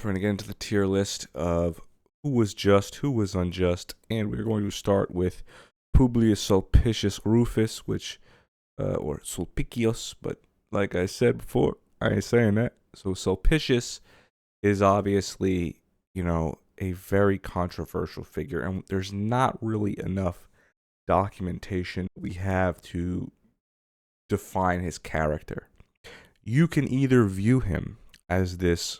Trying to get into the tier list of who was just, who was unjust, and we're going to start with Publius Sulpicius Rufus, or Sulpicius, but like I said before, I ain't saying that. So Sulpicius is obviously, a very controversial figure, and there's not really enough documentation we have to define his character. You can either view him as this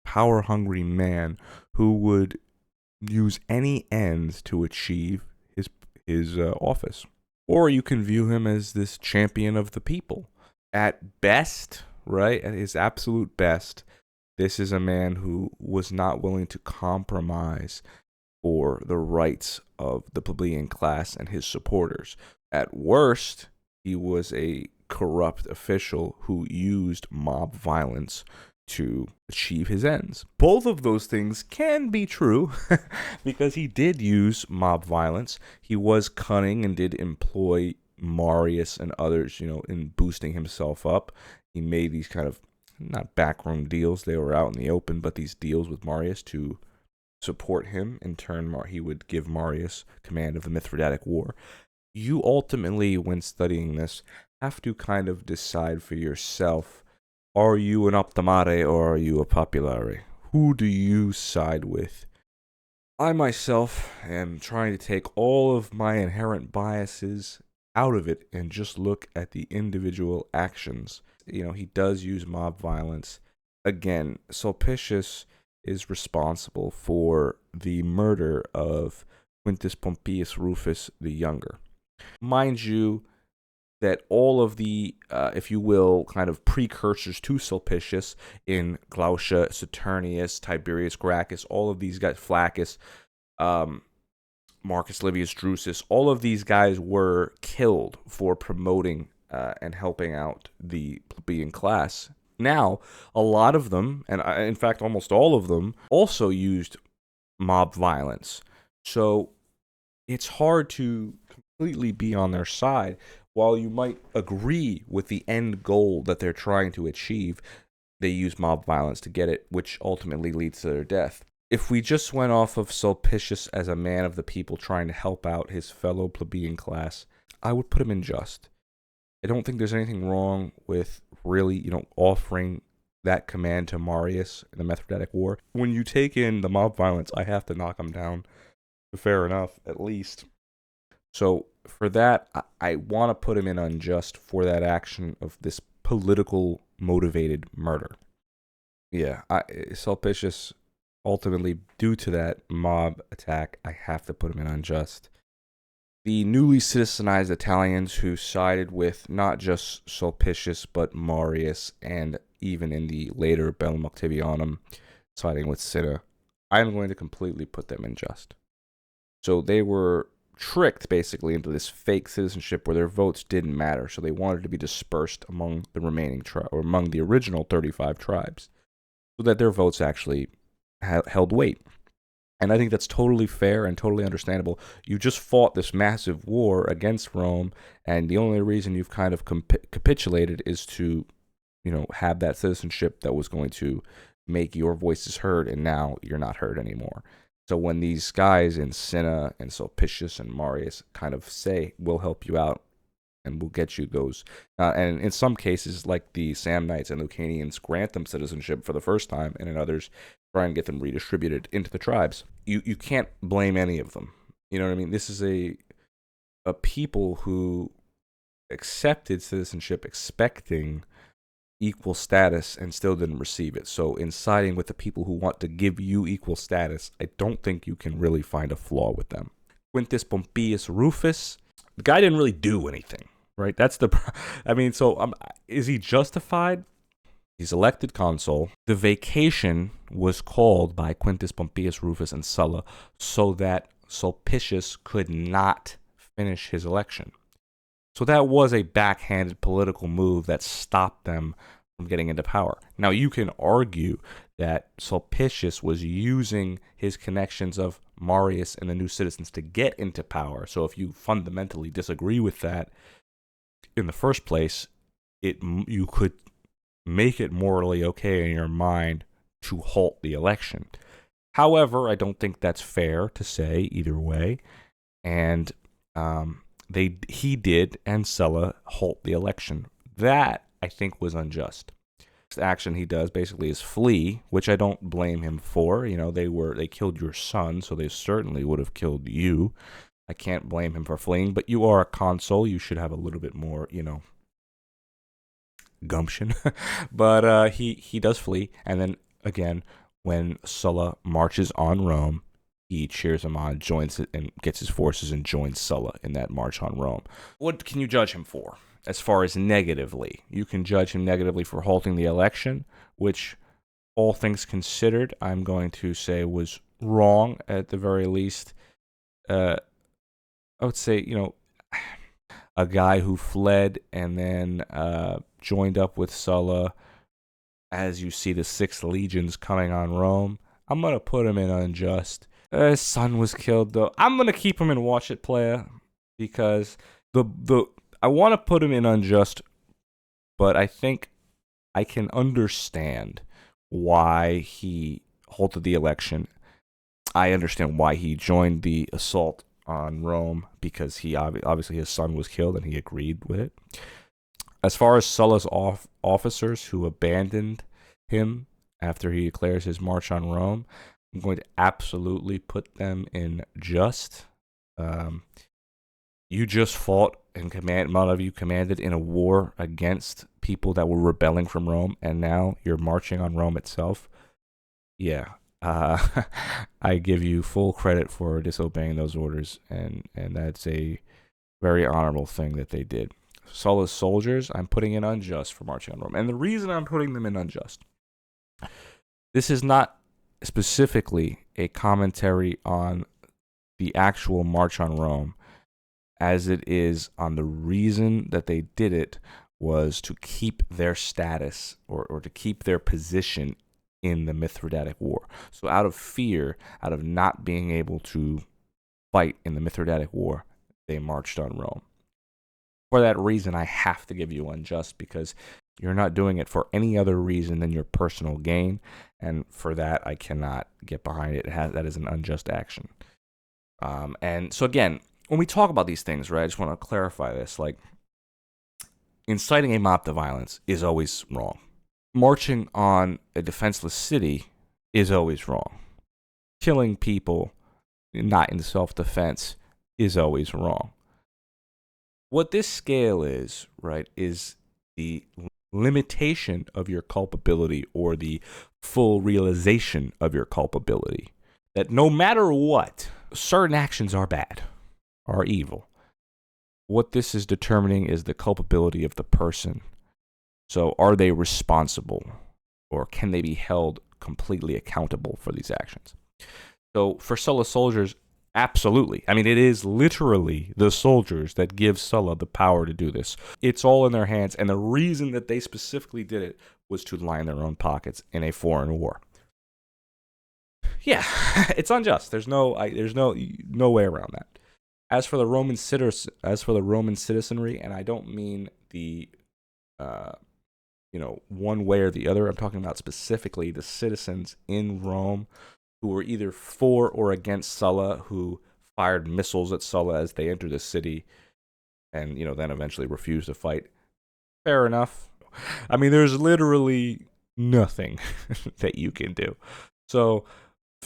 power-hungry man who would use any ends to achieve his office, or you can view him as this champion of the people. At best, right, at his absolute best, this is a man who was not willing to compromise for the rights of the plebeian class and his supporters. At worst, he was a corrupt official who used mob violence to achieve his ends. Both of those things can be true because he did use mob violence. He was cunning and did employ Marius and others, in boosting himself up. He made these kind of, not backroom deals, they were out in the open, but these deals with Marius to support him. In turn, he would give Marius command of the Mithridatic War. You ultimately, when studying this, have to kind of decide for yourself, are you an optimare or are you a populare? Who do you side with? I myself am trying to take all of my inherent biases out of it and just look at the individual actions. He does use mob violence. Again, Sulpicius is responsible for the murder of Quintus Pompeius Rufus the Younger. Mind you, that all of the, if you will, kind of precursors to Sulpicius in Glaucia, Saturnius, Tiberius Gracchus, all of these guys, Flaccus, Marcus Livius Drusus, all of these guys were killed for promoting and helping out the plebeian class. Now, a lot of them, and in fact almost all of them, also used mob violence. So it's hard to completely be on their side. While you might agree with the end goal that they're trying to achieve, they use mob violence to get it, which ultimately leads to their death. If we just went off of Sulpicius as a man of the people trying to help out his fellow plebeian class, I would put him in just. I don't think there's anything wrong with really, offering that command to Marius in the Mithridatic War. When you take in the mob violence, I have to knock him down. Fair enough, at least. So for that, I want to put him in unjust for that action of this political motivated murder. Yeah, Sulpicius, ultimately, due to that mob attack, I have to put him in unjust. The newly citizenized Italians who sided with not just Sulpicius, but Marius, and even in the later Bellum Octavianum, siding with Cinna, I'm going to completely put them in just. So they were tricked basically into this fake citizenship where their votes didn't matter, so they wanted to be dispersed among the remaining or among the original 35 tribes, so that their votes actually held weight. And I think that's totally fair and totally understandable. You just fought this massive war against Rome, and the only reason you've kind of capitulated is to, have that citizenship that was going to make your voices heard, and now you're not heard anymore. So when these guys in Cinna and Sulpicius and Marius kind of say, we'll help you out and we'll get you those, and in some cases, like the Samnites and Lucanians, grant them citizenship for the first time, and in others, try and get them redistributed into the tribes. You can't blame any of them. You know what I mean? This is a people who accepted citizenship expecting equal status and still didn't receive it. So in siding with the people who want to give you equal status, I don't think you can really find a flaw with them. Quintus Pompeius Rufus, the guy didn't really do anything, right? That's is he justified? He's elected consul. The vacation was called by Quintus Pompeius Rufus and Sulla so that Sulpicius could not finish his election. So that was a backhanded political move that stopped them from getting into power. Now, you can argue that Sulpicius was using his connections of Marius and the new citizens to get into power. So if you fundamentally disagree with that in the first place, you could make it morally okay in your mind to halt the election. However, I don't think that's fair to say either way. And he did, and Sulla halt the election. That, I think, was unjust. The action he does basically is flee, which I don't blame him for. They killed your son, so they certainly would have killed you. I can't blame him for fleeing, but you are a consul. You should have a little bit more, gumption. But he does flee, and then again, when Sulla marches on Rome, he cheers him on, joins it, and gets his forces and joins Sulla in that march on Rome. What can you judge him for? As far as negatively, you can judge him negatively for halting the election, which, all things considered, I'm going to say was wrong at the very least. I would say, a guy who fled and then joined up with Sulla as you see the 6 legions coming on Rome. I'm going to put him in unjust. His son was killed, though. I'm going to keep him in watch it, playa, because I want to put him in unjust, but I think I can understand why he halted the election. I understand why he joined the assault on Rome, because he obviously his son was killed and he agreed with it. As far as Sulla's officers who abandoned him after he declares his march on Rome, I'm going to absolutely put them in just. You just fought and a lot of you commanded in a war against people that were rebelling from Rome, and now you're marching on Rome itself. Yeah. I give you full credit for disobeying those orders, and that's a very honorable thing that they did. Sulla's soldiers, I'm putting in unjust for marching on Rome. And the reason I'm putting them in unjust, this is not specifically a commentary on the actual march on Rome, as it is on the reason that they did it was to keep their status or to keep their position in the Mithridatic War. So out of fear, out of not being able to fight in the Mithridatic War, they marched on Rome. For that reason, I have to give you unjust, because you're not doing it for any other reason than your personal gain, and for that, I cannot get behind it. That is an unjust action. And so again, when we talk about these things, right, I just want to clarify this. Like, inciting a mob to violence is always wrong. Marching on a defenseless city is always wrong. Killing people not in self-defense is always wrong. What this scale is, right, is the limitation of your culpability or the full realization of your culpability. That no matter what, certain actions are bad, are evil. What this is determining is the culpability of the person. So are they responsible, or can they be held completely accountable for these actions? So for Sulla's soldiers, absolutely. I mean, it is literally the soldiers that give Sulla the power to do this. It's all in their hands, and the reason that they specifically did it was to line their own pockets in a foreign war. Yeah, it's unjust. There's no way around that. As for the Roman citizenry, and I don't mean the one way or the other. I'm talking about specifically the citizens in Rome who were either for or against Sulla, who fired missiles at Sulla as they entered the city, and then eventually refused to fight. Fair enough. I mean, there's literally nothing that you can do. So,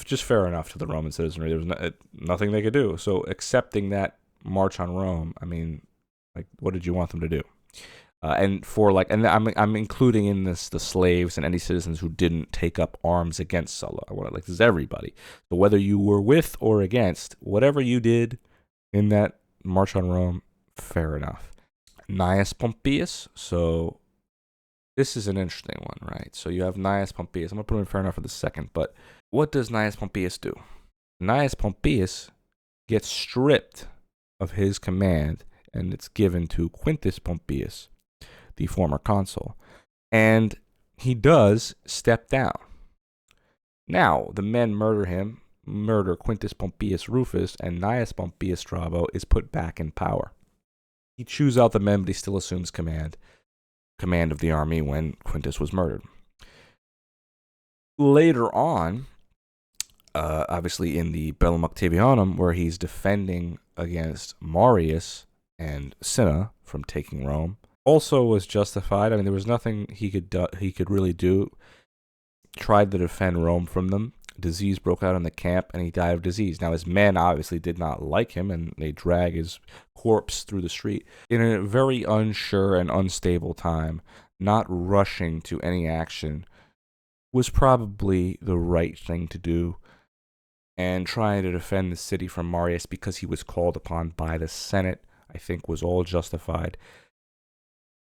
just fair enough to the Roman citizenry. There was nothing they could do. So, accepting that march on Rome, I mean, like, what did you want them to do? And I'm including in this the slaves and any citizens who didn't take up arms against Sulla. This is everybody. So whether you were with or against, whatever you did in that march on Rome, fair enough. Gnaeus Pompeius. So this is an interesting one, right? So you have Gnaeus Pompeius. I'm gonna put him in fair enough for the second. But what does Gnaeus Pompeius do? Gnaeus Pompeius gets stripped of his command, and it's given to Quintus Pompeius, the former consul, and he does step down. Now, the men murder Quintus Pompeius Rufus, and Gnaeus Pompeius Strabo is put back in power. He chews out the men, but he still assumes command of the army when Quintus was murdered. Later on, obviously in the Bellum Octavianum, where he's defending against Marius and Cinna from taking Rome, also was justified. I mean, there was nothing he could really do. Tried to defend Rome from them. Disease broke out in the camp, and he died of disease. Now, his men obviously did not like him, and they drag his corpse through the street. In a very unsure and unstable time, not rushing to any action was probably the right thing to do, and trying to defend the city from Marius because he was called upon by the Senate, I think was all justified.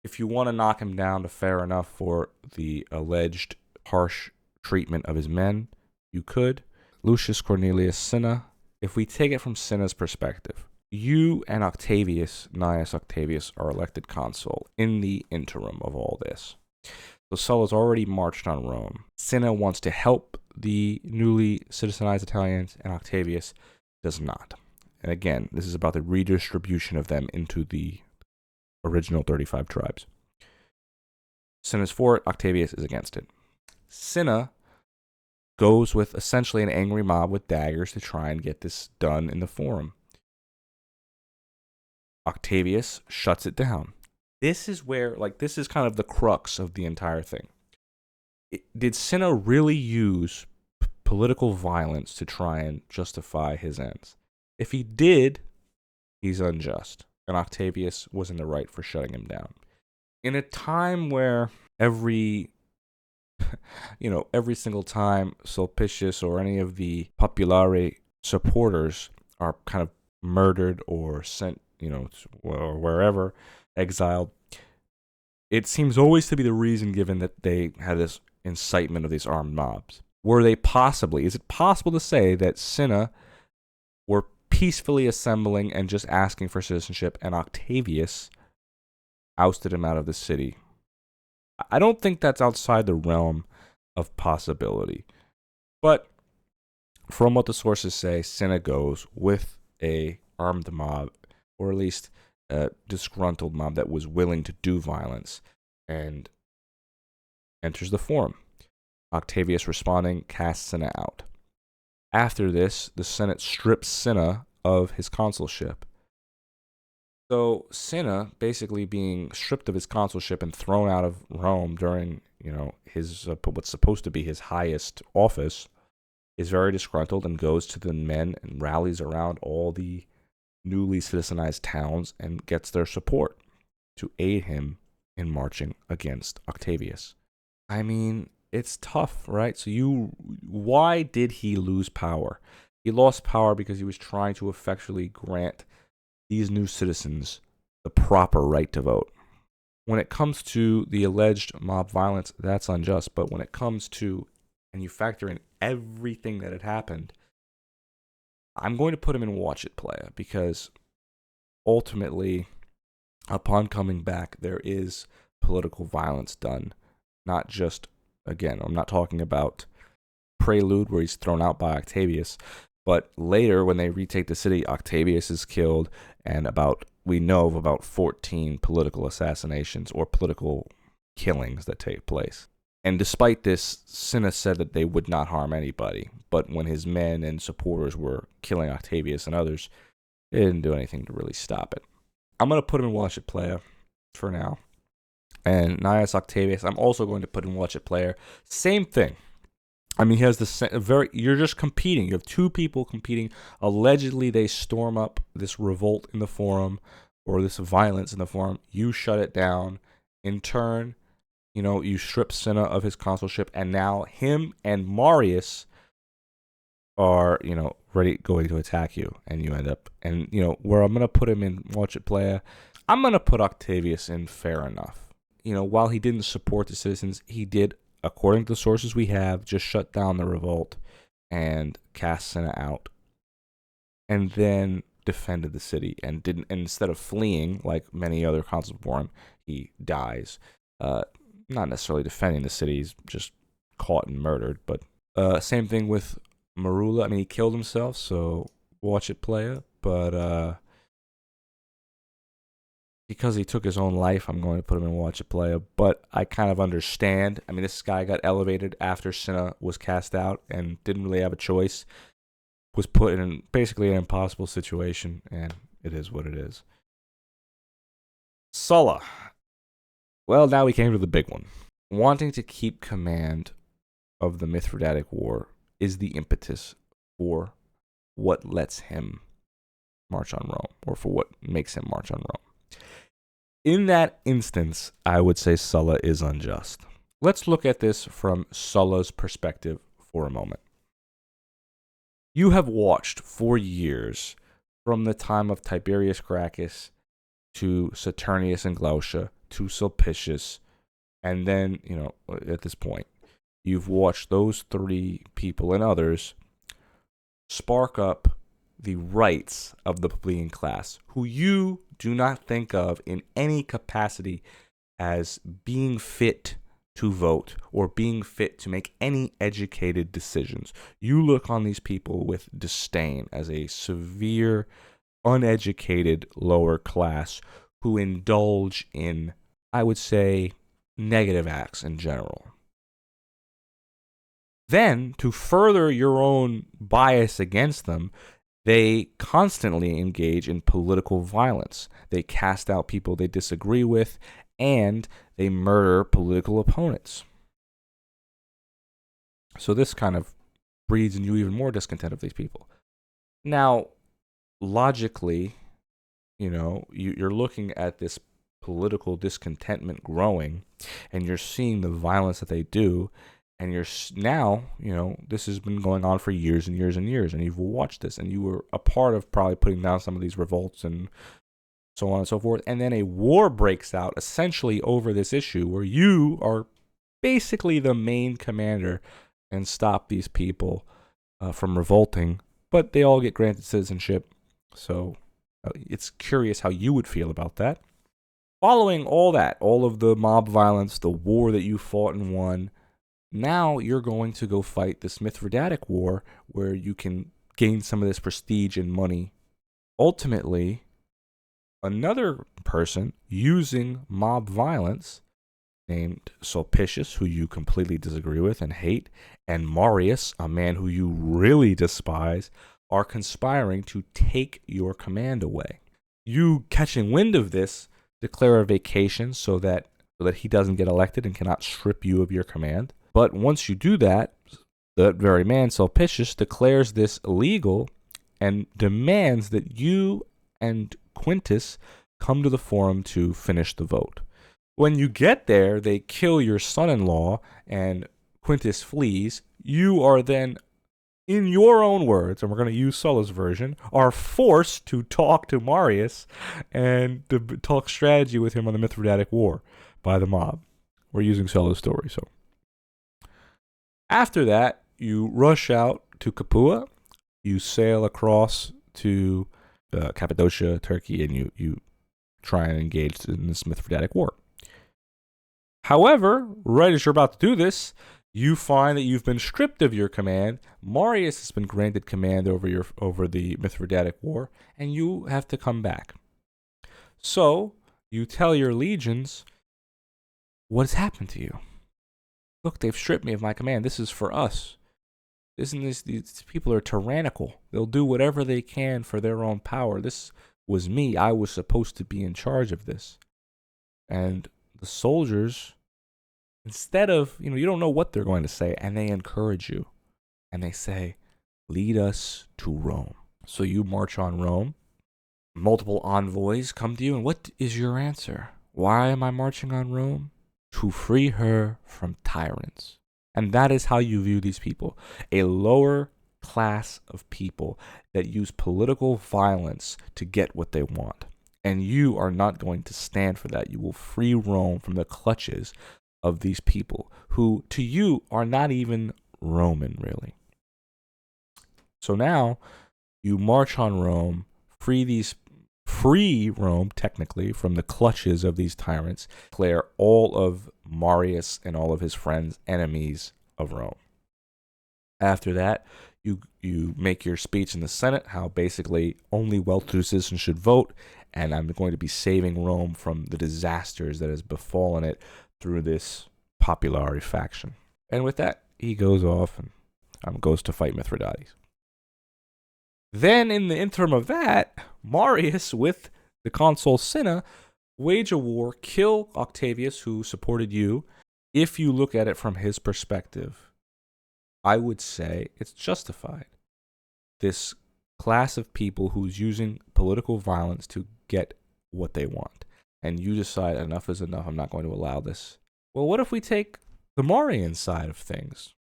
If you want to knock him down, to fair enough for the alleged harsh treatment of his men, you could. Lucius Cornelius Cinna, if we take it from Cinna's perspective, you and Octavius, Gnaeus Octavius, are elected consul in the interim of all this. So Sulla's already marched on Rome. Cinna wants to help the newly citizenized Italians, and Octavius does not. And again, this is about the redistribution of them into the original 35 tribes. Cinna's for it, Octavius is against it. Cinna goes with essentially an angry mob with daggers to try and get this done in the forum. Octavius shuts it down. This is where, this is kind of the crux of the entire thing. Did Cinna really use political violence to try and justify his ends? If he did, he's unjust, and Octavius was in the right for shutting him down. In a time where every single time Sulpicius or any of the populari supporters are kind of murdered or sent, or wherever, exiled, it seems always to be the reason given that they had this incitement of these armed mobs. Is it possible to say that Cinna were peacefully assembling and just asking for citizenship, and Octavius ousted him out of the city? I don't think that's outside the realm of possibility. But from what the sources say, Cinna goes with a armed mob, or at least a disgruntled mob that was willing to do violence, and enters the forum. Octavius, responding, casts Cinna out. After this, the Senate strips Cinna of his consulship. So Cinna, basically being stripped of his consulship and thrown out of Rome during, his what's supposed to be his highest office, is very disgruntled and goes to the men and rallies around all the newly citizenized towns and gets their support to aid him in marching against Octavius. I mean, it's tough, right? So why did he lose power? He lost power because he was trying to effectually grant these new citizens the proper right to vote. When it comes to the alleged mob violence, that's unjust. But when it comes to, and you factor in everything that had happened, I'm going to put him in watch it playa, because ultimately, upon coming back, there is political violence done. Not just, again, I'm not talking about Prelude where he's thrown out by Octavius, but later when they retake the city, Octavius is killed, and we know of about 14 political assassinations or political killings that take place. And despite this, Cinna said that they would not harm anybody. But when his men and supporters were killing Octavius and others, they didn't do anything to really stop it. I'm going to put him in watch it playa for now. And Gnaeus Octavius, I'm also going to put in watch it player. Same thing. I mean, he has you're just competing. You have two people competing. Allegedly, they storm up this revolt in the forum, or this violence in the forum. You shut it down. In turn, you strip Cinna of his consulship, and now him and Marius are, going to attack you, and you end up, and, where I'm going to put him in watch it playa, I'm going to put Octavius in fair enough. While he didn't support the citizens, he did, according to the sources we have, just shut down the revolt and cast Cinna out, and then defended the city, and instead of fleeing like many other consuls before him, he dies. Not necessarily defending the city, he's just caught and murdered. But same thing with Marula. I mean, he killed himself, so watch it playa. But because he took his own life, I'm going to put him in Watch It Play. But I kind of understand. I mean, this guy got elevated after Cinna was cast out and didn't really have a choice. Was put in basically an impossible situation, and it is what it is. Sulla. Well, now we came to the big one. Wanting to keep command of the Mithridatic War is the impetus for what lets him march on Rome, or for what makes him march on Rome. In that instance, I would say Sulla is unjust. Let's look at this from Sulla's perspective for a moment. You have watched for years, from the time of Tiberius Gracchus to Saturnius and Glaucia to Sulpicius, and then, at this point, you've watched those three people and others spark up the rights of the plebeian class, who you do not think of in any capacity as being fit to vote or being fit to make any educated decisions. You look on these people with disdain as a severe, uneducated lower class who indulge in, I would say, negative acts in general. Then, to further your own bias against them, they constantly engage in political violence. They cast out people they disagree with, and they murder political opponents. So this kind of breeds in you even more discontent of these people. Now, logically, you're looking at this political discontentment growing, and you're seeing the violence that they do, and you're now, this has been going on for years and years and years, and you've watched this, and you were a part of probably putting down some of these revolts and so on and so forth. And then a war breaks out essentially over this issue where you are basically the main commander and stop these people from revolting, but they all get granted citizenship. So it's curious how you would feel about that. Following all that, all of the mob violence, the war that you fought and won, now you're going to go fight this Mithridatic War where you can gain some of this prestige and money. Ultimately, another person using mob violence named Sulpicius, who you completely disagree with and hate, and Marius, a man who you really despise, are conspiring to take your command away. You, catching wind of this, declare a vacation so that he doesn't get elected and cannot strip you of your command. But once you do that, that very man, Sulpicius, declares this illegal and demands that you and Quintus come to the forum to finish the vote. When you get there, they kill your son-in-law and Quintus flees. You are then, in your own words, and we're going to use Sulla's version, are forced to talk to Marius and to talk strategy with him on the Mithridatic War by the mob. We're using Sulla's story, so. After that, you rush out to Capua, you sail across to Cappadocia, Turkey, and you try and engage in this Mithridatic War. However, right as you're about to do this, you find that you've been stripped of your command. Marius has been granted command over the Mithridatic War, and you have to come back. So, you tell your legions, what has happened to you? Look, they've stripped me of my command. This is for us. These people are tyrannical. They'll do whatever they can for their own power. This was me. I was supposed to be in charge of this. And the soldiers, instead of, you don't know what they're going to say, and they encourage you. And they say, lead us to Rome. So you march on Rome. Multiple envoys come to you, and what is your answer? Why am I marching on Rome? To free her from tyrants. And that is how you view these people. A lower class of people that use political violence to get what they want. And you are not going to stand for that. You will free Rome from the clutches of these people who, to you, are not even Roman, really. So now, you march on Rome, free Rome, technically, from the clutches of these tyrants, declare all of Marius and all of his friends enemies of Rome. After that, You make your speech in the Senate, how basically only well-to-do citizens should vote, and I'm going to be saving Rome from the disasters that has befallen it through this popularity faction. And with that, he goes off and goes to fight Mithridates. Then, in the interim of that, Marius, with the consul Cinna, wage a war, kill Octavius, who supported you. If you look at it from his perspective, I would say it's justified. This class of people who's using political violence to get what they want. And you decide enough is enough, I'm not going to allow this. Well, what if we take the Marian side of things?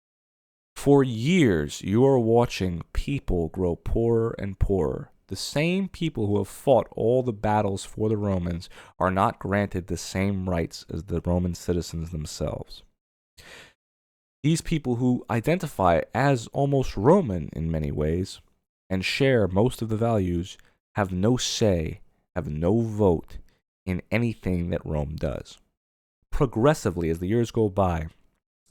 For years, you are watching people grow poorer and poorer. The same people who have fought all the battles for the Romans are not granted the same rights as the Roman citizens themselves. These people who identify as almost Roman in many ways and share most of the values have no say, have no vote in anything that Rome does. Progressively, as the years go by,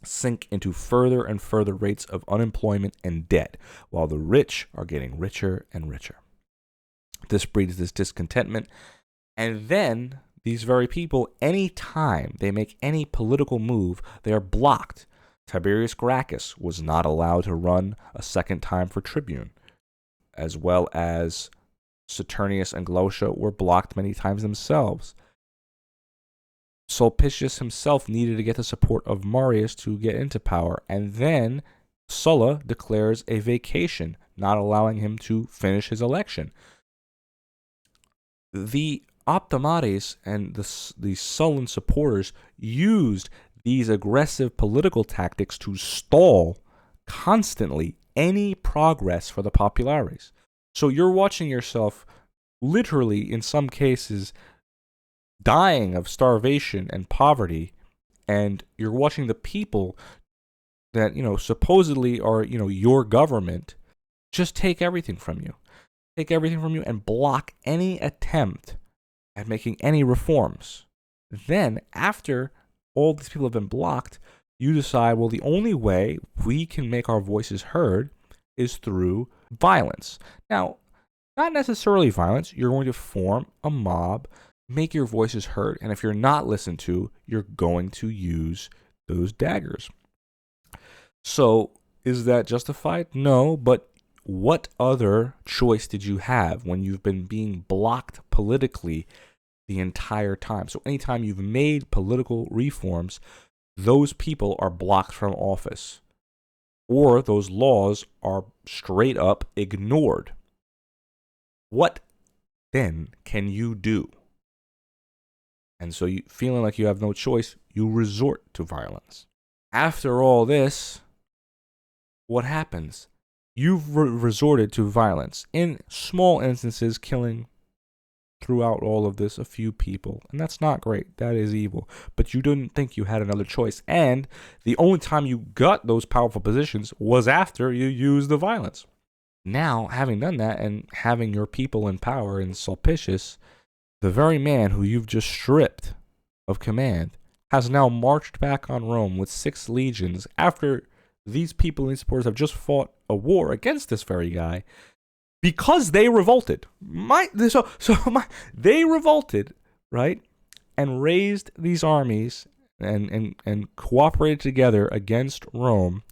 sink into further and further rates of unemployment and debt, while the rich are getting richer and richer. This breeds this discontentment, and then these very people, any time they make any political move, they are blocked. Tiberius Gracchus was not allowed to run a second time for tribune, as well as Saturnius and Glaucia were blocked many times themselves. Sulpicius himself needed to get the support of Marius to get into power, and then Sulla declares a vacation, not allowing him to finish his election. The Optimates and the Sullan supporters used these aggressive political tactics to stall constantly any progress for the populares. So you're watching yourself literally, in some cases, dying of starvation and poverty, and you're watching the people that, supposedly are, your government, just take everything from you. Take everything from you and block any attempt at making any reforms. Then, after all these people have been blocked, you decide, well, the only way we can make our voices heard is through violence. Now, not necessarily violence. You're going to form a mob, make your voices heard, and if you're not listened to, you're going to use those daggers. So, is that justified? No, but what other choice did you have when you've been being blocked politically the entire time? So anytime you've made political reforms, those people are blocked from office, or those laws are straight up ignored. What then can you do? And so, you feeling like you have no choice, you resort to violence. After all this, what happens? You've resorted to violence. In small instances, killing throughout all of this a few people. And that's not great. That is evil. But you didn't think you had another choice. And the only time you got those powerful positions was after you used the violence. Now, having done that and having your people in power in Sulpicius, the very man who you've just stripped of command has now marched back on Rome with 6 legions after these people and these supporters have just fought a war against this very guy because they revolted. They revolted, right? And raised these armies and cooperated together against Rome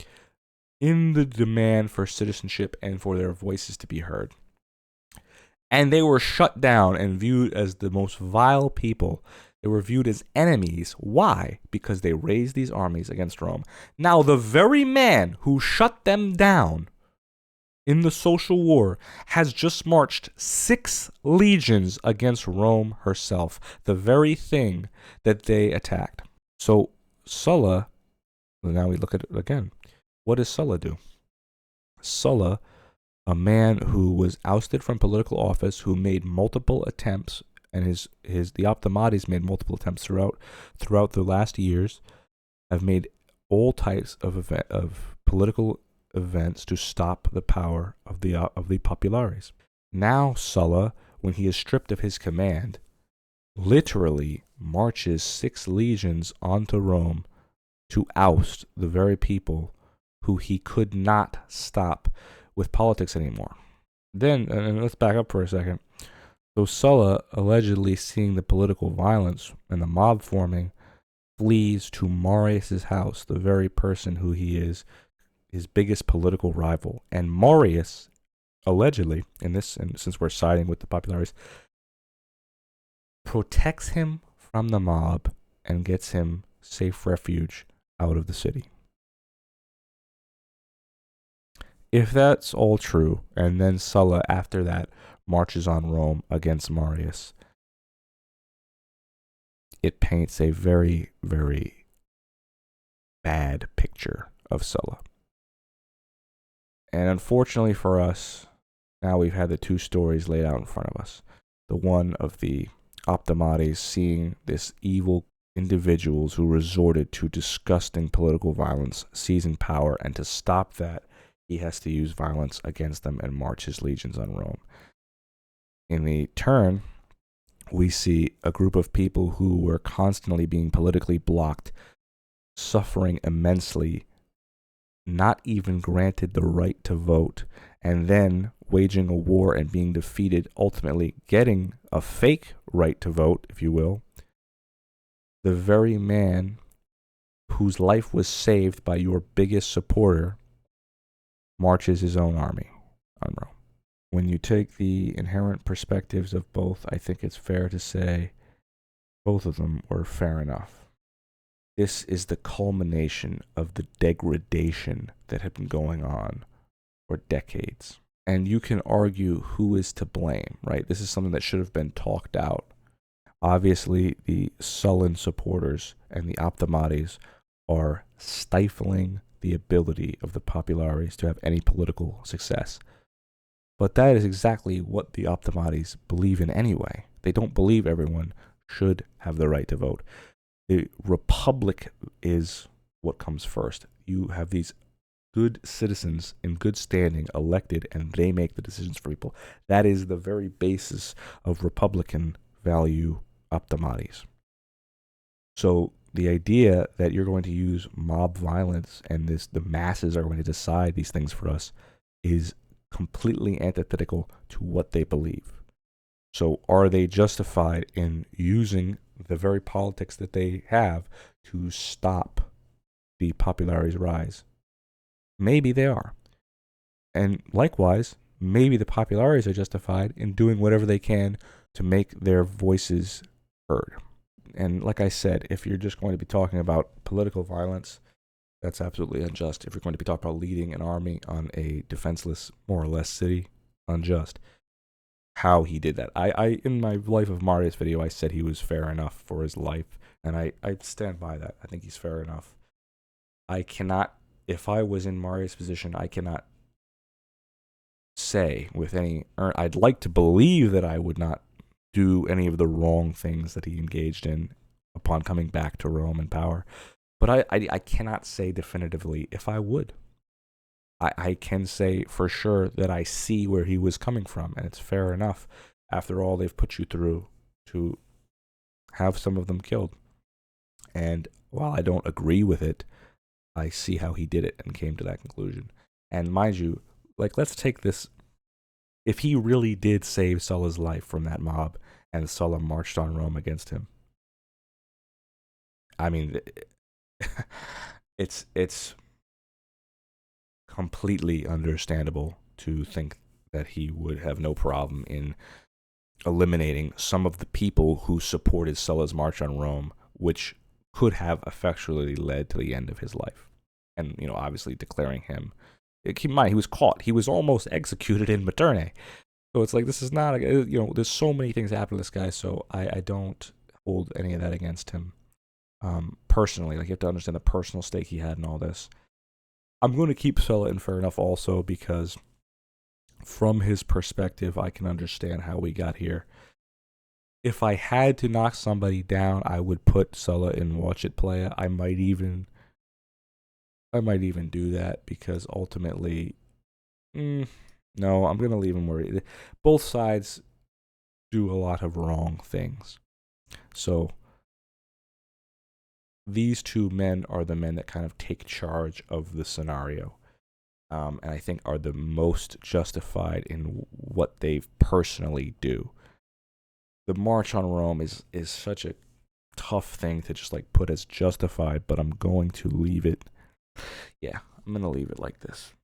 in the demand for citizenship and for their voices to be heard. And they were shut down and viewed as the most vile people. They were viewed as enemies. Why? Because they raised these armies against Rome. Now, the very man who shut them down in the social war has just marched 6 legions against Rome herself, the very thing that they attacked. So, Sulla, now we look at it again. What does Sulla do? Sulla, a man who was ousted from political office, who made multiple attempts, and the Optimates made multiple attempts throughout the last years, have made all types of political events to stop the power of the populares. Now Sulla, when he is stripped of his command, literally marches 6 legions onto Rome to oust the very people who he could not stop with politics anymore. Then, and let's back up for a second. So Sulla, allegedly seeing the political violence and the mob forming, flees to Marius's house, the very person who he is, his biggest political rival. And Marius, allegedly, and since we're siding with the populares, protects him from the mob and gets him safe refuge out of the city. If that's all true, and then Sulla, after that, marches on Rome against Marius, it paints a very, very bad picture of Sulla. And unfortunately for us, now we've had the two stories laid out in front of us. The one of the Optimates seeing this evil individuals who resorted to disgusting political violence seizing power, and to stop that, he has to use violence against them and march his legions on Rome. In the turn, we see a group of people who were constantly being politically blocked, suffering immensely, not even granted the right to vote, and then waging a war and being defeated, ultimately getting a fake right to vote, if you will. The very man whose life was saved by your biggest supporter marches his own army on Rome. When you take the inherent perspectives of both, I think it's fair to say both of them were fair enough. This is the culmination of the degradation that had been going on for decades. And you can argue who is to blame, right? This is something that should have been talked out. Obviously, the Sullan supporters and the Optimates are stifling the ability of the populares to have any political success. But that is exactly what the Optimates believe in anyway. They don't believe everyone should have the right to vote. The republic is what comes first. You have these good citizens in good standing elected, and they make the decisions for people. That is the very basis of republican value Optimates. So the idea that you're going to use mob violence and the masses are going to decide these things for us is completely antithetical to what they believe. So are they justified in using the very politics that they have to stop the populares' rise? Maybe they are. And likewise, maybe the populares are justified in doing whatever they can to make their voices heard. And like I said, if you're just going to be talking about political violence, that's absolutely unjust. If you're going to be talking about leading an army on a defenseless, more or less, city, unjust. How he did that. I in my Life of Marius video, I said he was fair enough for his life, and I stand by that. I think he's fair enough. I cannot, if I was in Marius' position, I cannot say with any, I'd like to believe that I would not do any of the wrong things that he engaged in upon coming back to Rome and power. But I cannot say definitively if I would. I can say for sure that I see where he was coming from, and it's fair enough. After all they've put you through, to have some of them killed. And while I don't agree with it, I see how he did it and came to that conclusion. And mind you, like, let's take this. If he really did save Sulla's life from that mob, and Sulla marched on Rome against him, I mean, it's completely understandable to think that he would have no problem in eliminating some of the people who supported Sulla's march on Rome, which could have effectually led to the end of his life. And, obviously declaring him. Keep in mind, he was caught. He was almost executed in Materne. So it's like, this is not, there's so many things happen to this guy, so I don't hold any of that against him. Personally, like, you have to understand the personal stake he had in all this. I'm going to keep Sulla in fair enough also, because from his perspective, I can understand how we got here. If I had to knock somebody down, I would put Sulla in Watch It Playa. I might even do that, because ultimately, no, I'm going to leave him where he, both sides do a lot of wrong things. So these two men are the men that kind of take charge of the scenario. and I think are the most justified in what they personally do. The March on Rome is such a tough thing to just like put as justified, but I'm going to leave it. Yeah, I'm gonna leave it like this.